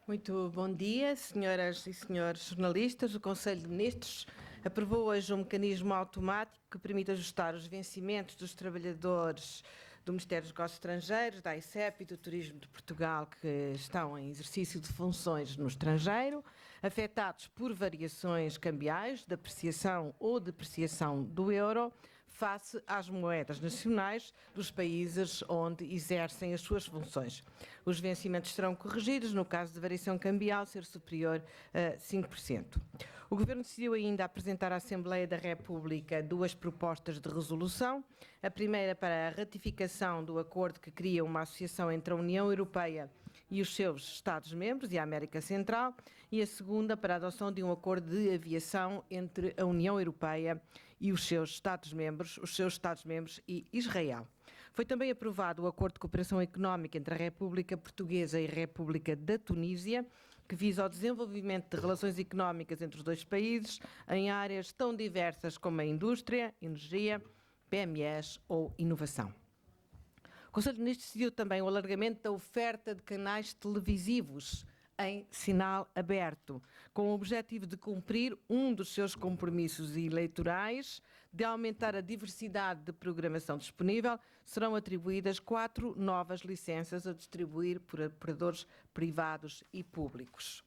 Muito bom dia, senhoras e senhores jornalistas. O Conselho de Ministros aprovou hoje um mecanismo automático que permite ajustar os vencimentos dos trabalhadores do Ministério dos Negócios Estrangeiros, da AICEP e do Turismo de Portugal que estão em exercício de funções no estrangeiro, afetados por variações cambiais, de apreciação ou depreciação do euro, face às moedas nacionais dos países onde exercem as suas funções. Os vencimentos serão corrigidos no caso de variação cambial ser superior a 5%. O Governo decidiu ainda apresentar à Assembleia da República duas propostas de resolução. A primeira para a ratificação do acordo que cria uma associação entre a União Europeia e os seus Estados-membros e a América Central, e a segunda para a adoção de um acordo de aviação entre a União Europeia e os seus Estados-membros e Israel. Foi também aprovado o Acordo de Cooperação Económica entre a República Portuguesa e a República da Tunísia, que visa ao desenvolvimento de relações económicas entre os dois países em áreas tão diversas como a indústria, energia, PMEs ou inovação. O Conselho de Ministros decidiu também o alargamento da oferta de canais televisivos em sinal aberto, com o objetivo de cumprir um dos seus compromissos eleitorais, de aumentar a diversidade de programação disponível, serão atribuídas 4 novas licenças a distribuir por operadores privados e públicos.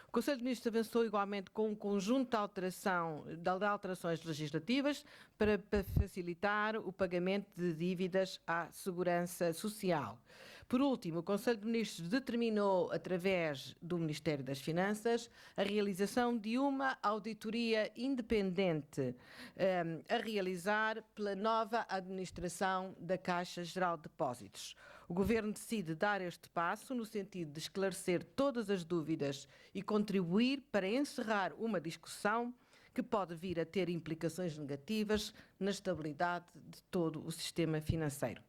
O Conselho de Ministros avançou igualmente com um conjunto de alterações legislativas para facilitar o pagamento de dívidas à Segurança Social. Por último, o Conselho de Ministros determinou, através do Ministério das Finanças, a realização de uma auditoria independente a realizar pela nova administração da Caixa Geral de Depósitos. O Governo decide dar este passo no sentido de esclarecer todas as dúvidas e contribuir para encerrar uma discussão que pode vir a ter implicações negativas na estabilidade de todo o sistema financeiro.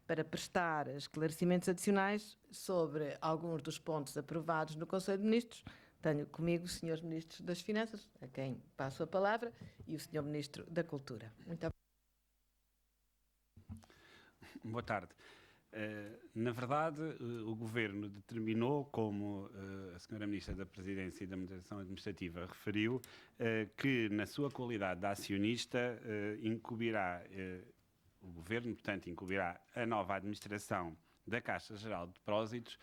Para prestar esclarecimentos adicionais sobre alguns dos pontos aprovados no Conselho de Ministros, tenho comigo os senhores Ministros das Finanças, a quem passo a palavra, e o senhor Ministro da Cultura. Muito obrigado. Boa tarde. Na verdade, o Governo determinou, como a Sra. Ministra da Presidência e da Administração Administrativa referiu, que na sua qualidade de acionista incumbirá, o Governo, portanto, incumbirá a nova administração da Caixa Geral de Depósitos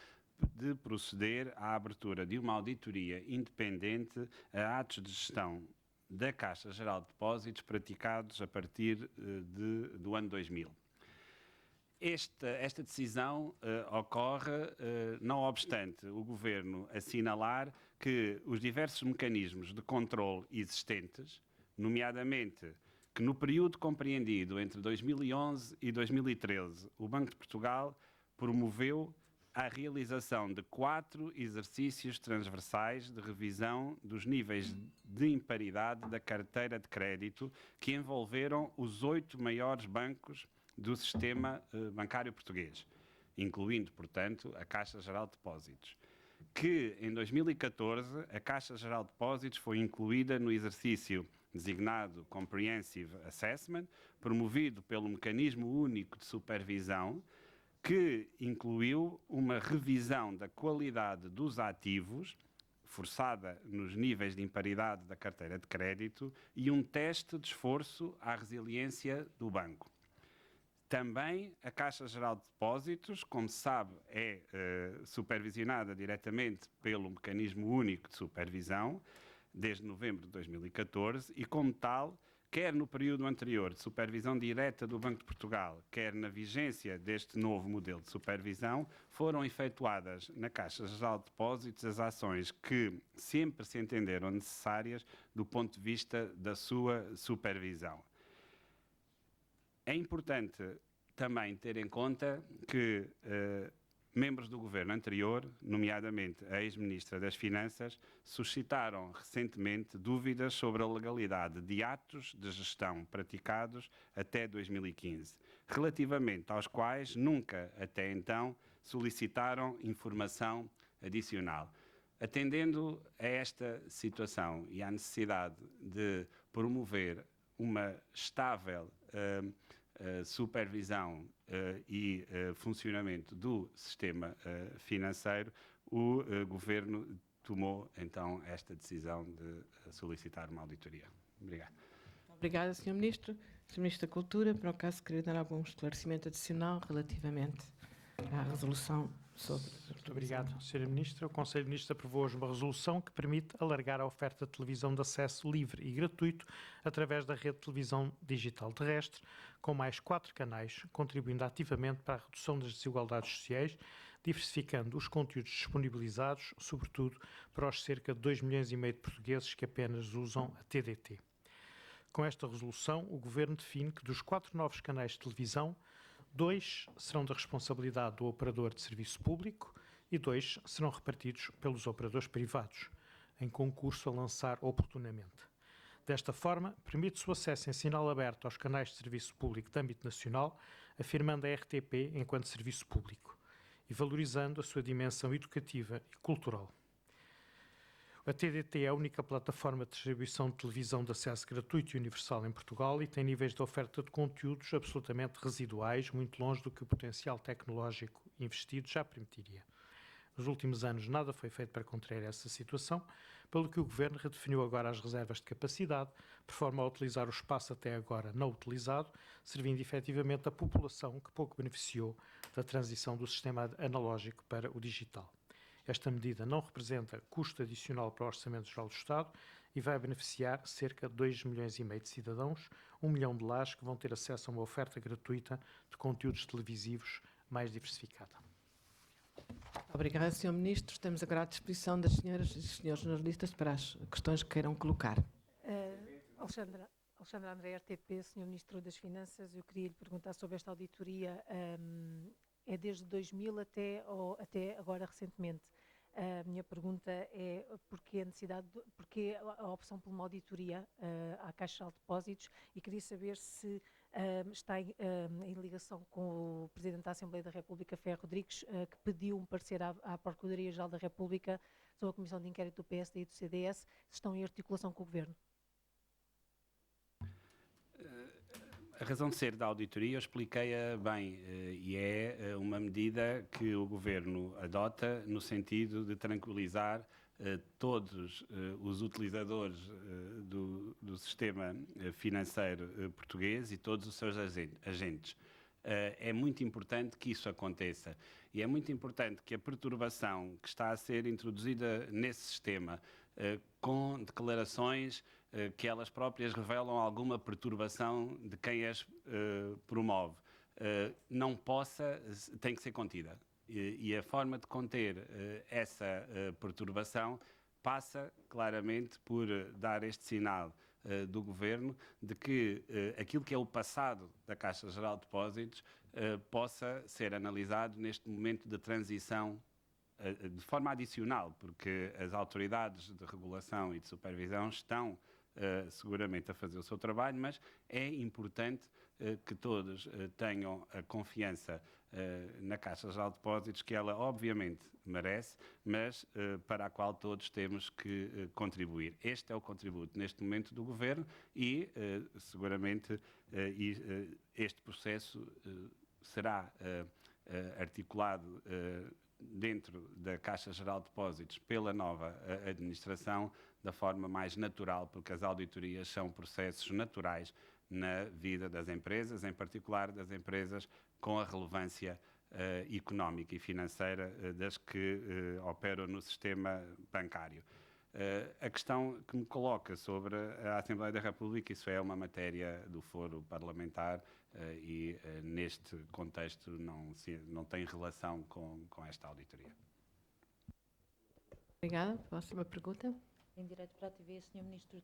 de proceder à abertura de uma auditoria independente a atos de gestão da Caixa Geral de Depósitos praticados a partir do ano 2000. Esta decisão ocorre, não obstante o Governo assinalar que os diversos mecanismos de controle existentes, nomeadamente que no período compreendido entre 2011 e 2013, o Banco de Portugal promoveu a realização de 4 exercícios transversais de revisão dos níveis de imparidade da carteira de crédito que envolveram os 8 maiores bancos do sistema bancário português, incluindo, portanto, a Caixa Geral de Depósitos, que em 2014 a Caixa Geral de Depósitos foi incluída no exercício designado Comprehensive Assessment, promovido pelo Mecanismo Único de Supervisão, que incluiu uma revisão da qualidade dos ativos, forçada nos níveis de imparidade da carteira de crédito, e um teste de esforço à resiliência do banco. Também a Caixa Geral de Depósitos, como se sabe, é supervisionada diretamente pelo Mecanismo Único de Supervisão, desde novembro de 2014, e como tal, quer no período anterior de supervisão direta do Banco de Portugal, quer na vigência deste novo modelo de supervisão, foram efetuadas na Caixa Geral de Depósitos as ações que sempre se entenderam necessárias do ponto de vista da sua supervisão. É importante também ter em conta que membros do governo anterior, nomeadamente a ex-ministra das Finanças, suscitaram recentemente dúvidas sobre a legalidade de atos de gestão praticados até 2015, relativamente aos quais nunca até então solicitaram informação adicional. Atendendo a esta situação e à necessidade de promover uma estável supervisão e funcionamento do sistema financeiro, o Governo tomou então esta decisão de solicitar uma auditoria. Obrigado. Obrigada, Sr. Ministro. Sr. Ministro da Cultura, por acaso, queria dar algum esclarecimento adicional relativamente à resolução sobre... Muito obrigado, Sra. Ministra. O Conselho de Ministros aprovou hoje uma resolução que permite alargar a oferta de televisão de acesso livre e gratuito através da rede de televisão digital terrestre, com mais 4 canais, contribuindo ativamente para a redução das desigualdades sociais, diversificando os conteúdos disponibilizados, sobretudo para os cerca de 2,5 milhões de portugueses que apenas usam a TDT. Com esta resolução, o Governo define que dos 4 novos canais de televisão, 2 serão da responsabilidade do operador de serviço público e 2 serão repartidos pelos operadores privados, em concurso a lançar oportunamente. Desta forma, permite-se o acesso em sinal aberto aos canais de serviço público de âmbito nacional, afirmando a RTP enquanto serviço público e valorizando a sua dimensão educativa e cultural. A TDT é a única plataforma de distribuição de televisão de acesso gratuito e universal em Portugal e tem níveis de oferta de conteúdos absolutamente residuais, muito longe do que o potencial tecnológico investido já permitiria. Nos últimos anos nada foi feito para contrariar essa situação, pelo que o Governo redefiniu agora as reservas de capacidade, por forma a utilizar o espaço até agora não utilizado, servindo efetivamente a população que pouco beneficiou da transição do sistema analógico para o digital. Esta medida não representa custo adicional para o Orçamento Geral do Estado e vai beneficiar cerca de 2,5 milhões de cidadãos, 1 milhão de lares que vão ter acesso a uma oferta gratuita de conteúdos televisivos mais diversificada. Obrigada, Sr. Ministro. Estamos agora à disposição das senhoras e dos senhores jornalistas para as questões que queiram colocar. Alexandra André, RTP, Sr. Ministro das Finanças, eu queria lhe perguntar sobre esta auditoria. É desde 2000 até agora recentemente. A minha pergunta é porquê a opção por uma auditoria à Caixa Geral de Depósitos, e queria saber se está em ligação com o Presidente da Assembleia da República, Ferro Rodrigues, que pediu um parecer à Procuradoria-Geral da República sobre a Comissão de Inquérito do PSD e do CDS, se estão em articulação com o Governo. A razão de ser da auditoria eu expliquei-a bem e é uma medida que o Governo adota no sentido de tranquilizar todos os utilizadores do sistema financeiro português e todos os seus agentes. É muito importante que isso aconteça e é muito importante que a perturbação que está a ser introduzida nesse sistema, com declarações que elas próprias revelam alguma perturbação de quem as promove, não possa, tem que ser contida. E a forma de conter essa perturbação passa claramente por dar este sinal do Governo de que aquilo que é o passado da Caixa Geral de Depósitos possa ser analisado neste momento de transição de forma adicional, porque as autoridades de regulação e de supervisão estão seguramente a fazer o seu trabalho, mas é importante que todos tenham a confiança na Caixa Geral de Depósitos, que ela obviamente merece, mas para a qual todos temos que contribuir. Este é o contributo neste momento do Governo e seguramente este processo será articulado dentro da Caixa Geral de Depósitos pela nova administração da forma mais natural, porque as auditorias são processos naturais na vida das empresas, em particular das empresas com a relevância económica e financeira das que operam no sistema bancário. A questão que me coloca sobre a Assembleia da República, isso é uma matéria do foro parlamentar e neste contexto não tem relação com esta auditoria. Obrigada. Próxima pergunta. Em direto para a TV, o Sr. Ministro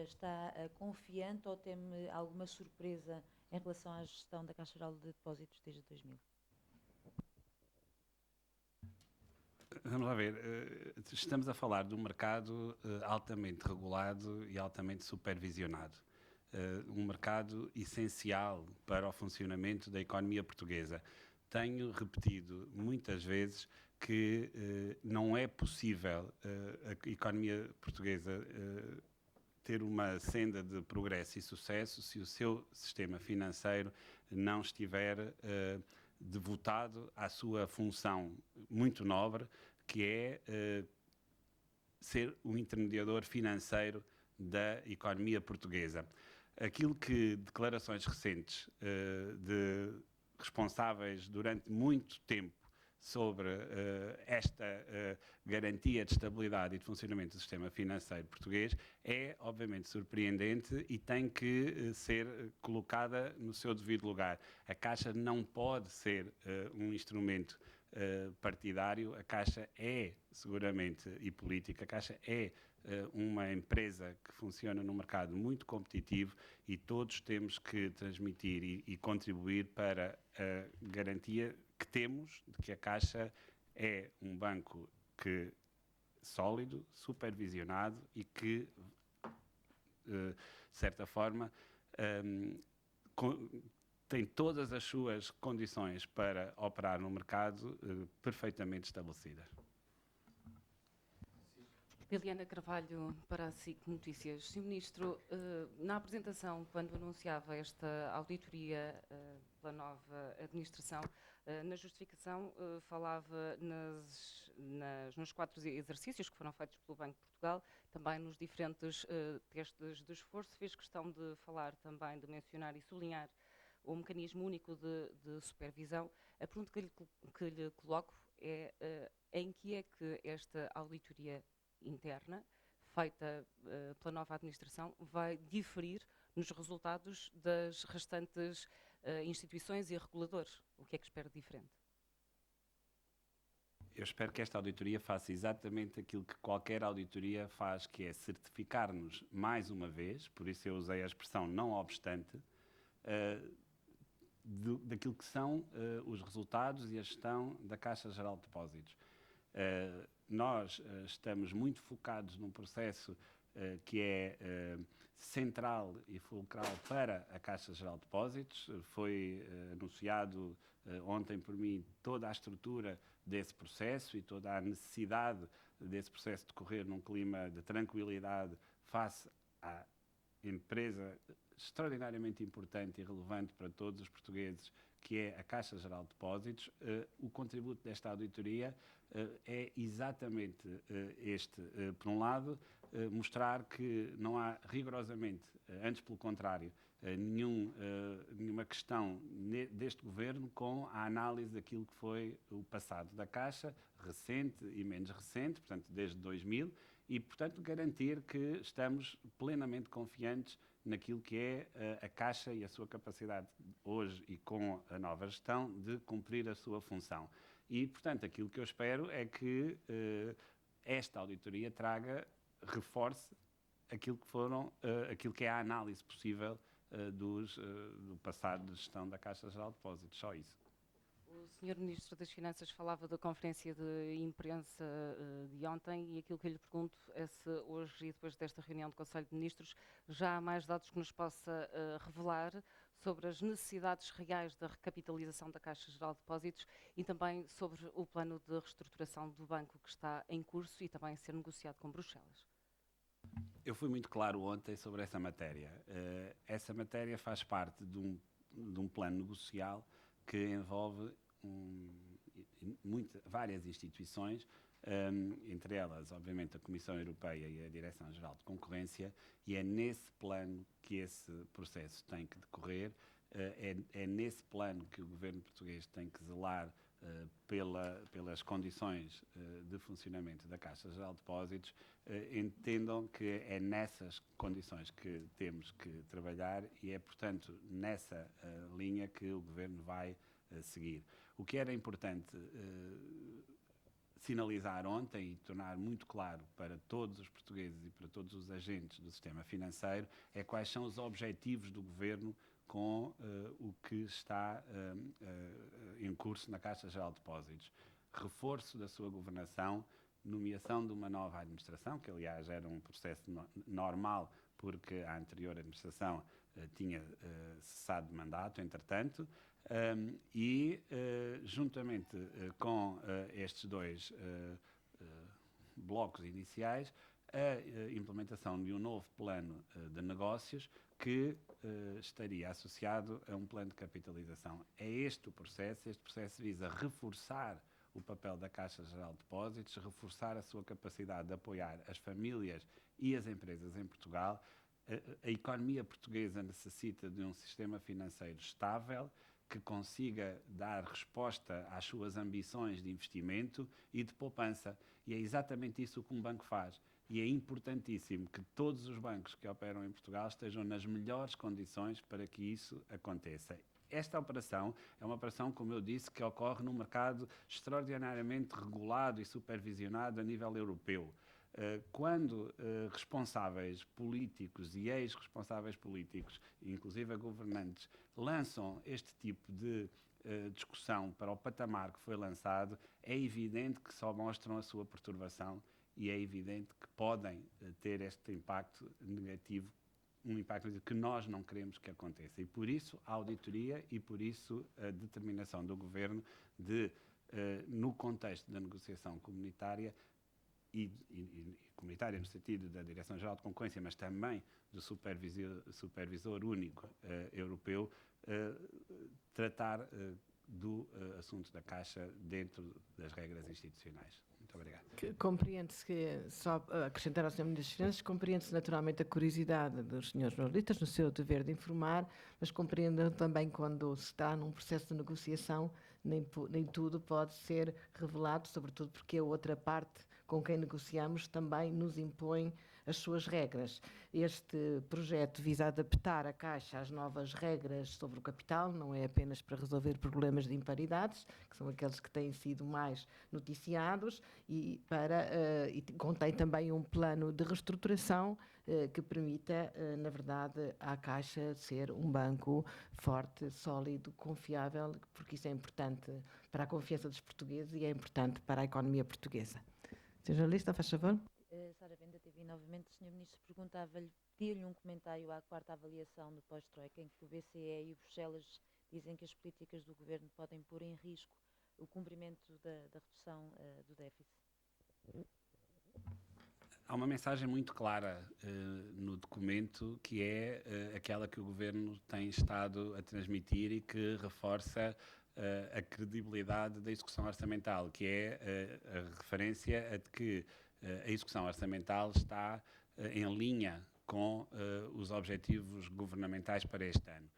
está confiante ou teme alguma surpresa em relação à gestão da Caixa Geral de Depósitos desde 2000? Vamos lá ver, estamos a falar de um mercado altamente regulado e altamente supervisionado. Um mercado essencial para o funcionamento da economia portuguesa. Tenho repetido muitas vezes que não é possível a economia portuguesa ter uma senda de progresso e sucesso se o seu sistema financeiro não estiver devotado à sua função muito nobre, que é ser um intermediador financeiro da economia portuguesa. Aquilo que declarações recentes de responsáveis durante muito tempo sobre esta garantia de estabilidade e de funcionamento do sistema financeiro português é, obviamente, surpreendente e tem que ser colocada no seu devido lugar. A Caixa não pode ser um instrumento partidário. A Caixa é, seguramente, e política. A Caixa é uma empresa que funciona num mercado muito competitivo e todos temos que transmitir e contribuir para a garantia que temos de que a Caixa é um banco sólido, supervisionado e que, de certa forma, tem todas as suas condições para operar no mercado perfeitamente estabelecidas. Liliana Carvalho, para a SIC Notícias. Sr. Ministro, na apresentação, quando anunciava esta auditoria pela nova administração, na justificação falava nos 4 exercícios que foram feitos pelo Banco de Portugal, também nos diferentes testes de esforço, fez questão de falar também, de mencionar e sublinhar o mecanismo único de supervisão. A pergunta que lhe coloco é em que é que esta auditoria interna, feita pela nova administração, vai diferir nos resultados das restantes instituições e reguladores? O que é que espera de diferente? Eu espero que esta auditoria faça exatamente aquilo que qualquer auditoria faz, que é certificar-nos mais uma vez, por isso eu usei a expressão não obstante, daquilo que são os resultados e a gestão da Caixa Geral de Depósitos. Nós estamos muito focados num processo que é central e fulcral para a Caixa Geral de Depósitos. Foi anunciado ontem por mim toda a estrutura desse processo e toda a necessidade desse processo decorrer num clima de tranquilidade face à empresa extraordinariamente importante e relevante para todos os portugueses, que é a Caixa Geral de Depósitos. O contributo desta auditoria é exatamente este. Por um lado, mostrar que não há rigorosamente, antes pelo contrário, nenhuma questão deste Governo com a análise daquilo que foi o passado da Caixa, recente e menos recente, portanto, desde 2000, e, portanto, garantir que estamos plenamente confiantes naquilo que é a Caixa e a sua capacidade hoje e com a nova gestão de cumprir a sua função. E, portanto, aquilo que eu espero é que esta auditoria reforce aquilo que é a análise possível do passado de gestão da Caixa Geral de Depósitos. Só isso. O Sr. Ministro das Finanças falava da conferência de imprensa de ontem e aquilo que eu lhe pergunto é se hoje e depois desta reunião do Conselho de Ministros já há mais dados que nos possa revelar sobre as necessidades reais da recapitalização da Caixa Geral de Depósitos e também sobre o plano de reestruturação do banco que está em curso e também a ser negociado com Bruxelas. Eu fui muito claro ontem sobre essa matéria. Essa matéria faz parte de um plano negocial que envolve várias instituições, entre elas, obviamente, a Comissão Europeia e a Direção-Geral de Concorrência, e é nesse plano que esse processo tem que decorrer, é nesse plano que o Governo português tem que zelar pelas condições de funcionamento da Caixa Geral de Depósitos. Entendam que é nessas condições que temos que trabalhar e é, portanto, nessa linha que o Governo vai seguir. O que era importante sinalizar ontem e tornar muito claro para todos os portugueses e para todos os agentes do sistema financeiro é quais são os objetivos do Governo com o que está em curso na Caixa Geral de Depósitos. Reforço da sua governação, nomeação de uma nova administração, que aliás era um processo normal, porque a anterior administração tinha cessado de mandato, entretanto, e juntamente com estes dois blocos iniciais, a implementação de um novo plano de negócios que estaria associado a um plano de capitalização. É este o processo visa reforçar o papel da Caixa Geral de Depósitos, reforçar a sua capacidade de apoiar as famílias e as empresas em Portugal. A economia portuguesa necessita de um sistema financeiro estável, que consiga dar resposta às suas ambições de investimento e de poupança. E é exatamente isso que um banco faz. E é importantíssimo que todos os bancos que operam em Portugal estejam nas melhores condições para que isso aconteça. Esta operação é uma operação, como eu disse, que ocorre num mercado extraordinariamente regulado e supervisionado a nível europeu. Quando responsáveis políticos e ex-responsáveis políticos, inclusive governantes, lançam este tipo de discussão para o patamar que foi lançado, é evidente que só mostram a sua perturbação e é evidente que podem ter este impacto negativo, um impacto negativo que nós não queremos que aconteça. E por isso a auditoria e por isso a determinação do Governo de, no contexto da negociação comunitária, e comunitária no sentido da Direção-Geral de Concorrência, mas também do Supervisor Único Europeu, tratar do assunto da Caixa dentro das regras institucionais. Muito obrigado. Compreende-se que, só acrescentar ao Sr. Ministro das Finanças, compreende-se naturalmente a curiosidade dos senhores jornalistas no seu dever de informar, mas compreendam também quando se está num processo de negociação, nem tudo pode ser revelado, sobretudo porque a outra parte com quem negociamos também nos impõe as suas regras. Este projeto visa adaptar a Caixa às novas regras sobre o capital, não é apenas para resolver problemas de imparidades, que são aqueles que têm sido mais noticiados, e contém também um plano de reestruturação que permita, na verdade, à Caixa ser um banco forte, sólido, confiável, porque isso é importante para a confiança dos portugueses e é importante para a economia portuguesa. Sr. Jornalista, faz favor. Sara Venda, TV novamente. O Sr. Ministro perguntava-lhe, pedia-lhe um comentário à quarta avaliação do pós-Troika, em que o BCE e o Bruxelas dizem que as políticas do Governo podem pôr em risco o cumprimento da redução do déficit. Há uma mensagem muito clara no documento, que é aquela que o Governo tem estado a transmitir e que reforça a credibilidade da execução orçamental, que é a referência a de que a execução orçamental está em linha com os objetivos governamentais para este ano.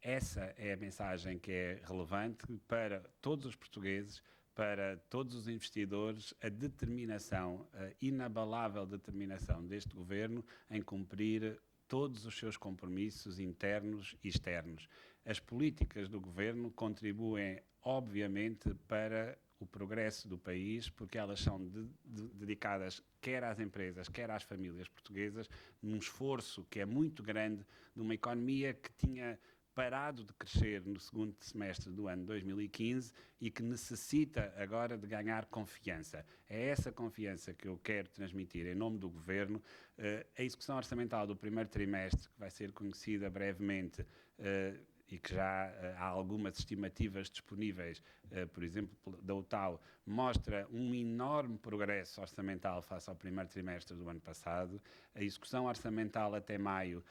Essa é a mensagem que é relevante para todos os portugueses, para todos os investidores, a determinação, a inabalável determinação deste Governo em cumprir todos os seus compromissos internos e externos. As políticas do Governo contribuem, obviamente, para o progresso do país, porque elas são dedicadas quer às empresas, quer às famílias portuguesas, num esforço que é muito grande de uma economia que tinha parado de crescer no segundo semestre do ano 2015 e que necessita agora de ganhar confiança. É essa confiança que eu quero transmitir em nome do Governo. A execução orçamental do primeiro trimestre, que vai ser conhecida brevemente, e que já há algumas estimativas disponíveis, por exemplo, da UTAU, mostra um enorme progresso orçamental face ao primeiro trimestre do ano passado. A execução orçamental até maio,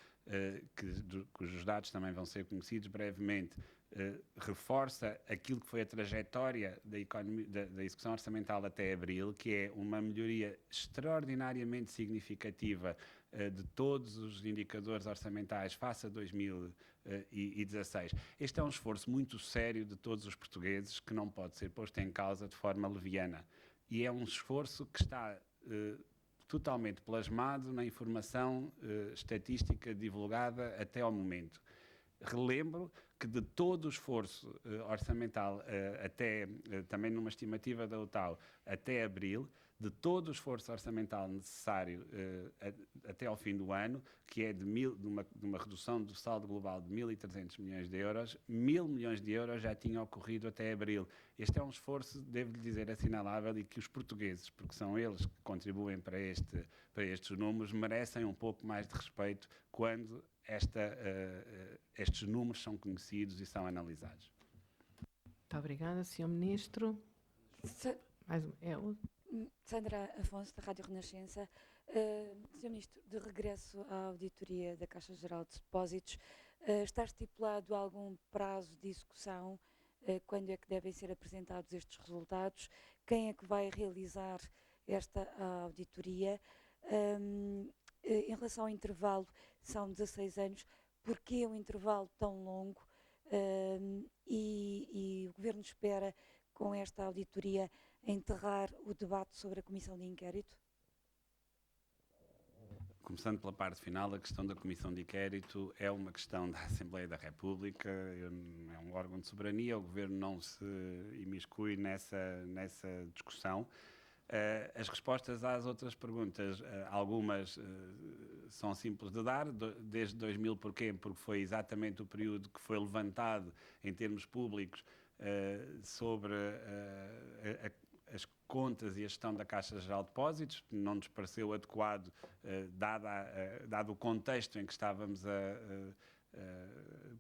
cujos dados também vão ser conhecidos brevemente, reforça aquilo que foi a trajetória da execução orçamental até abril, que é uma melhoria extraordinariamente significativa de todos os indicadores orçamentais face a 2016. Este é um esforço muito sério de todos os portugueses que não pode ser posto em causa de forma leviana. E é um esforço que está totalmente plasmado na informação estatística divulgada até ao momento. Relembro que de todo o esforço orçamental, também numa estimativa da UTAU, até abril, de todo o esforço orçamental necessário até ao fim do ano, que é de uma redução do saldo global de 1.300 milhões de euros, 1.000 milhões de euros já tinham ocorrido até abril. Este é um esforço, devo-lhe dizer, assinalável, e que os portugueses, porque são eles que contribuem para estes números, merecem um pouco mais de respeito quando estes números são conhecidos e são analisados. Muito obrigada, Sr. Ministro. Sandra Afonso, da Rádio Renascença. Sr. Ministro, de regresso à auditoria da Caixa Geral de Depósitos, está estipulado algum prazo de execução quando é que devem ser apresentados estes resultados, quem é que vai realizar esta auditoria. Em relação ao intervalo, são 16 anos, porquê um intervalo tão longo? E o Governo espera, com esta auditoria, enterrar o debate sobre a Comissão de Inquérito? Começando pela parte final, a questão da Comissão de Inquérito é uma questão da Assembleia da República, é um órgão de soberania, o Governo não se imiscui nessa discussão. As respostas às outras perguntas, algumas são simples de dar. Desde 2000, porquê? Porque foi exatamente o período que foi levantado em termos públicos sobre as contas e a gestão da Caixa Geral de Depósitos. Não nos pareceu adequado, dado o contexto em que estávamos a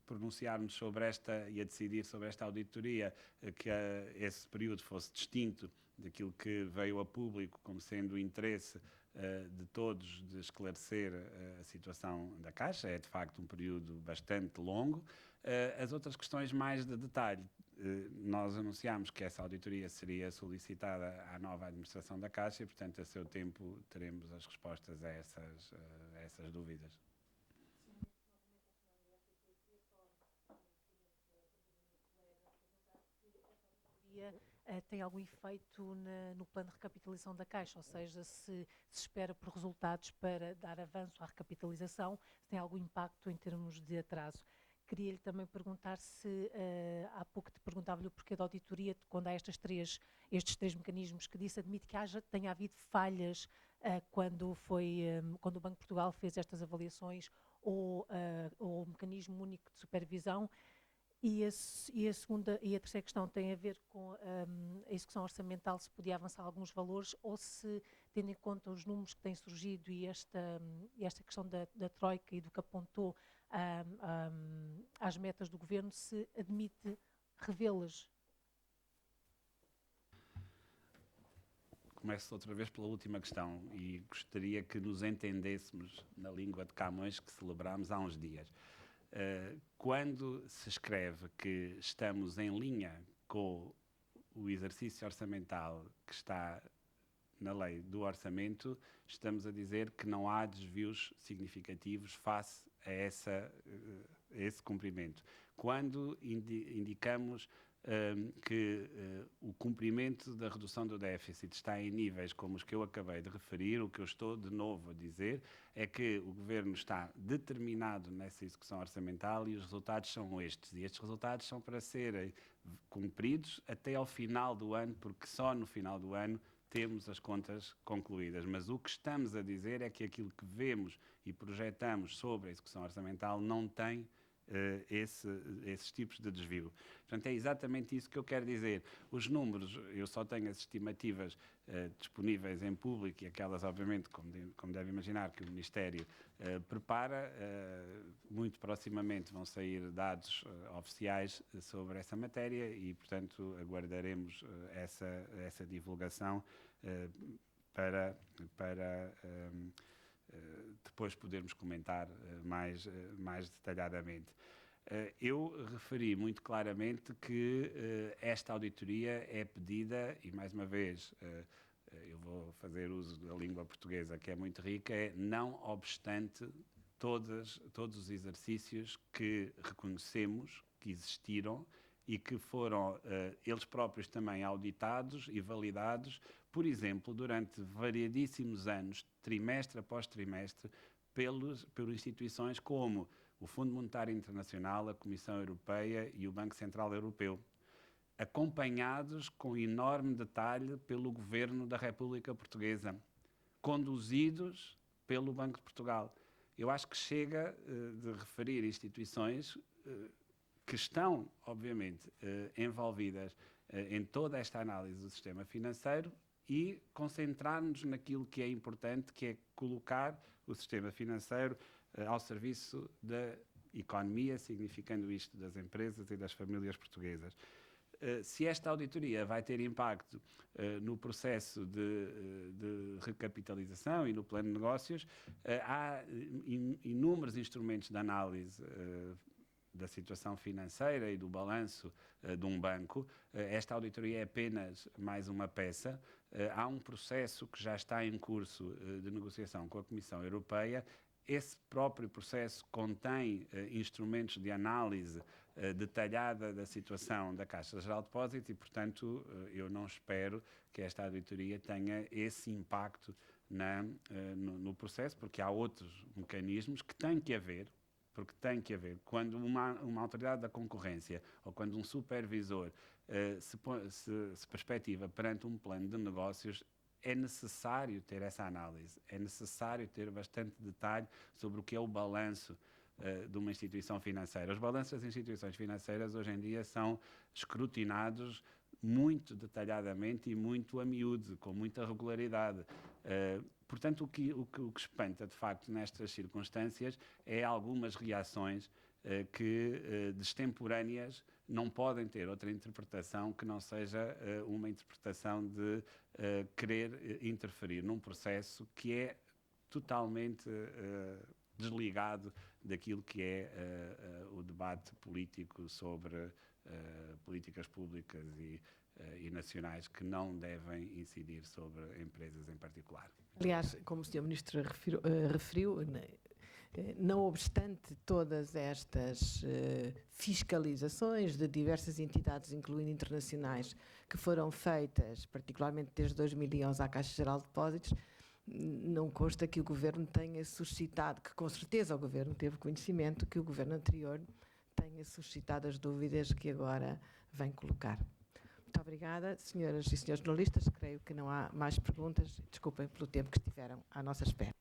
pronunciarmos sobre esta e a decidir sobre esta auditoria, que esse período fosse distinto daquilo que veio a público como sendo o interesse de todos de esclarecer a situação da Caixa. É de facto um período bastante longo. As outras questões mais de detalhe, nós anunciámos que essa auditoria seria solicitada à nova administração da Caixa e, portanto, a seu tempo teremos as respostas a essas dúvidas. Tem algum efeito no plano de recapitalização da Caixa, ou seja, se espera por resultados para dar avanço à recapitalização, se tem algum impacto em termos de atraso. Queria-lhe também perguntar se, há pouco te perguntava-lhe o porquê da auditoria, quando há estes três mecanismos que disse, admite que tenha havido falhas quando o Banco de Portugal fez estas avaliações ou o mecanismo único de supervisão. E a terceira questão tem a ver com a execução orçamental, se podia avançar alguns valores ou se, tendo em conta os números que têm surgido e esta questão da Troika e do que apontou às metas do Governo, se admite revê-las. Começo outra vez pela última questão e gostaria que nos entendêssemos na língua de Camões que celebrámos há uns dias. Quando se escreve que estamos em linha com o exercício orçamental que está na lei do orçamento, estamos a dizer que não há desvios significativos face a esse cumprimento. Quando indicamos que o cumprimento da redução do déficit está em níveis como os que eu acabei de referir, o que eu estou de novo a dizer é que o Governo está determinado nessa execução orçamental e os resultados são estes. E estes resultados são para serem cumpridos até ao final do ano, porque só no final do ano temos as contas concluídas. Mas o que estamos a dizer é que aquilo que vemos e projetamos sobre a execução orçamental não tem esses tipos de desvio. Portanto, é exatamente isso que eu quero dizer. Os números, eu só tenho as estimativas disponíveis em público e aquelas, obviamente, como deve imaginar, que o Ministério prepara. Muito proximamente vão sair dados oficiais sobre essa matéria e, portanto, aguardaremos essa divulgação para depois podermos comentar mais detalhadamente. Eu referi muito claramente que esta auditoria é pedida, e mais uma vez eu vou fazer uso da língua portuguesa que é muito rica, não obstante todos os exercícios que reconhecemos que existiram e que foram eles próprios também auditados e validados, por exemplo, durante variadíssimos anos, trimestre após trimestre, por instituições como o Fundo Monetário Internacional, a Comissão Europeia e o Banco Central Europeu, acompanhados com enorme detalhe pelo Governo da República Portuguesa, conduzidos pelo Banco de Portugal. Eu acho que chega de referir instituições que estão, obviamente, envolvidas em toda esta análise do sistema financeiro e concentrar-nos naquilo que é importante, que é colocar o sistema financeiro ao serviço da economia, significando isto das empresas e das famílias portuguesas. Se esta auditoria vai ter impacto no processo de recapitalização e no plano de negócios, há inúmeros instrumentos de análise da situação financeira e do balanço de um banco. Esta auditoria é apenas mais uma peça. Há um processo que já está em curso de negociação com a Comissão Europeia. Esse próprio processo contém instrumentos de análise detalhada da situação da Caixa Geral de Depósitos e, portanto, eu não espero que esta auditoria tenha esse impacto no processo, porque há outros mecanismos que têm que haver, quando uma autoridade da concorrência ou quando um supervisor se perspectiva perante um plano de negócios, é necessário ter essa análise, é necessário ter bastante detalhe sobre o que é o balanço de uma instituição financeira. Os balanços das instituições financeiras hoje em dia são escrutinados muito detalhadamente e muito a miúde, com muita regularidade. Portanto, o que espanta, de facto, nestas circunstâncias é algumas reações que, destemporâneas, não podem ter outra interpretação que não seja uma interpretação de querer interferir num processo que é totalmente desligado daquilo que é o debate político sobre políticas públicas e nacionais que não devem incidir sobre empresas em particular. Aliás, como o Sr. Ministro referiu, não obstante todas estas fiscalizações de diversas entidades, incluindo internacionais, que foram feitas, particularmente desde 2011 à Caixa Geral de Depósitos, não consta que o Governo tenha suscitado, que com certeza o Governo teve conhecimento, que o Governo anterior tenha suscitado as dúvidas que agora vem colocar. Muito obrigada, senhoras e senhores jornalistas. Creio que não há mais perguntas. Desculpem pelo tempo que estiveram à nossa espera.